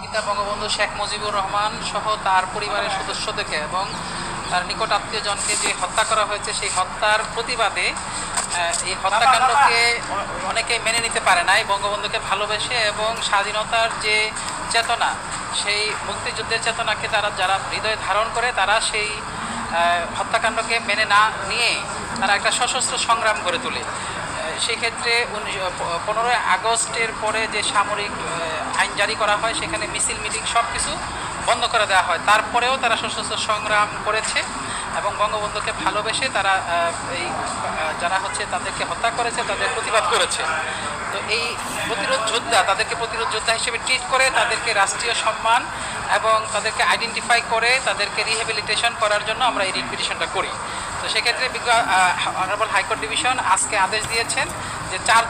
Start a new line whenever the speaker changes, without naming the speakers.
পিতা বঙ্গবন্ধু শেখ মুজিবুর রহমান সহ তার পরিবারের সদস্যদেরকে এবং তার নিকট আত্মীয়জনকে যে হত্যা করা হয়েছে সেই হত্যার প্রতিবাদে এই হত্যাকাণ্ডকে অনেকে মেনে নিতে পারে নাই। বঙ্গবন্ধুকে ভালোবেসে এবং স্বাধীনতার যে চেতনা, সেই মুক্তিযুদ্ধের চেতনাকে যারা হৃদয়ে ধারণ করে, তারা সেই হত্যাকাণ্ডকে মেনে না নিয়ে তারা একটা সশস্ত্র সংগ্রাম গড়ে তোলে। সেক্ষেত্রে 15ই আগস্টের পরে যে সামরিক আইন জারি করা হয়, সেখানে মিছিল মিটিং সব কিছু বন্ধ করে দেওয়া হয়। তারপরেও তারা সশস্ত্র সংগ্রাম করেছে এবং বঙ্গবন্ধুকে ভালোবেসে তারা এই যারা তাদেরকে হত্যা করেছে তাদের প্রতিবাদ করেছে। তো এই প্রতিরোধ যোদ্ধা, তাদেরকে প্রতিরোধ যোদ্ধা হিসেবে ট্রিট করে, তাদেরকে রাষ্ট্রীয় সম্মান এবং তাদেরকে আইডেন্টিফাই করে তাদেরকে রিহ্যাবিলিটেশন করার জন্য আমরা এই রিট পিটিশনটা করি। তো সেক্ষেত্রে অনারেবল হাইকোর্ট ডিভিশন আজকে আদেশ দিয়েছেন যে 4